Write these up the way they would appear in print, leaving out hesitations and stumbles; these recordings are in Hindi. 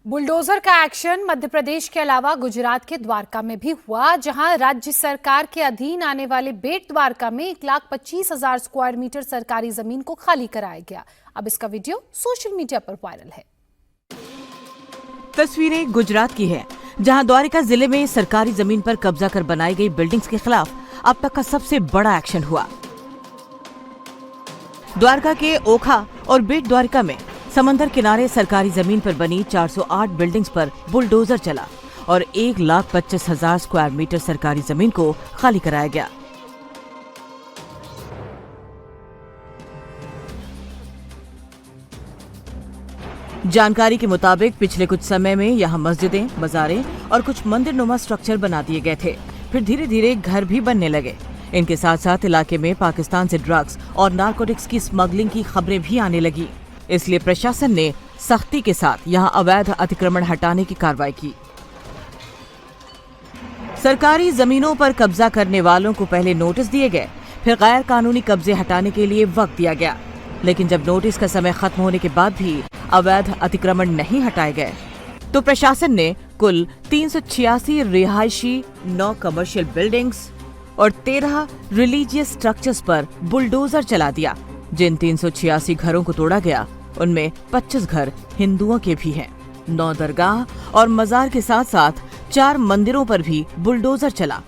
बुलडोजर का एक्शन मध्य प्रदेश के अलावा गुजरात के द्वारका में भी हुआ, जहां राज्य सरकार के अधीन आने वाले बेट द्वारका में 1,25,000 स्क्वायर मीटर सरकारी जमीन को खाली कराया गया। अब इसका वीडियो सोशल मीडिया पर वायरल है। तस्वीरें गुजरात की है, जहां द्वारका जिले में सरकारी जमीन पर कब्जा कर बनाई गई बिल्डिंग्स के खिलाफ अब तक का सबसे बड़ा एक्शन हुआ। द्वारका के ओखा और बेट द्वारका में समंदर किनारे सरकारी जमीन पर बनी 408 बिल्डिंग्स पर बुलडोजर चला और 1,25,000 स्क्वायर मीटर सरकारी जमीन को खाली कराया गया। जानकारी के मुताबिक पिछले कुछ समय में यहां मस्जिदें, बाजारें और कुछ मंदिरनुमा स्ट्रक्चर बना दिए गए थे। फिर धीरे धीरे घर भी बनने लगे। इनके साथ साथ इलाके में पाकिस्तान से ड्रग्स और नारकोटिक्स की स्मगलिंग की खबरें भी आने लगी। इसलिए प्रशासन ने सख्ती के साथ यहां अवैध अतिक्रमण हटाने की कार्रवाई की। सरकारी जमीनों पर कब्जा करने वालों को पहले नोटिस दिए गए, फिर गैर कानूनी कब्जे हटाने के लिए वक्त दिया गया। लेकिन जब नोटिस का समय खत्म होने के बाद भी अवैध अतिक्रमण नहीं हटाए गए, तो प्रशासन ने कुल 386 रिहायशी, 9 कमर्शियल बिल्डिंग्स और 13 रिलीजियस स्ट्रक्चर्स पर बुलडोजर चला दिया। जिन 386 घरों को तोड़ा गया, उनमें 25 घर हिंदुओं के भी हैं। 9 दरगाह और मजार के साथ साथ 4 मंदिरों पर भी बुलडोजर चला।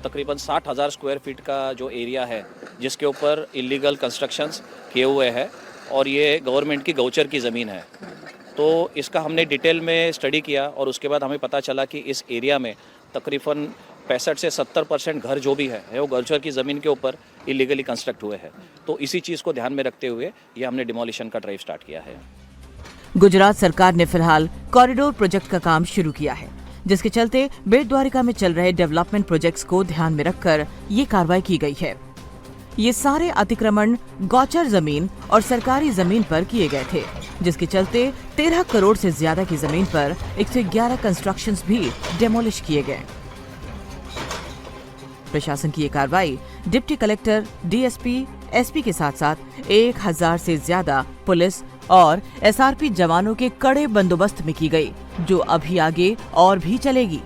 तकरीबन 60,000 स्क्वायर फीट का जो एरिया है, जिसके ऊपर इलीगल कंस्ट्रक्शंस किए हुए हैं और ये गवर्नमेंट की गौचर की ज़मीन है। तो इसका हमने डिटेल में स्टडी किया और उसके बाद हमें पता चला कि इस एरिया में तकरीबन 65 से 70% घर जो भी है वो गौचर की ज़मीन के ऊपर इलीगली कंस्ट्रक्ट हुए हैं। तो इसी चीज़ को ध्यान में रखते हुए ये हमने डिमोलिशन का ड्राइव स्टार्ट किया है। गुजरात सरकार ने फिलहाल कॉरिडोर प्रोजेक्ट का काम शुरू किया है, जिसके चलते बेट द्वारका में चल रहे डेवलपमेंट प्रोजेक्ट्स को ध्यान में रखकर ये कार्रवाई की गई है। ये सारे अतिक्रमण गौचर जमीन और सरकारी जमीन पर किए गए थे, जिसके चलते 13 करोड़ से ज्यादा की जमीन पर 111 कंस्ट्रक्शंस भी डेमोलिश किए गए। प्रशासन की ये कार्रवाई डिप्टी कलेक्टर, डीएसपी, एसपी के साथ साथ 1000 से ज्यादा पुलिस और एसआरपी जवानों के कड़े बंदोबस्त में की गई, जो अभी आगे और भी चलेगी।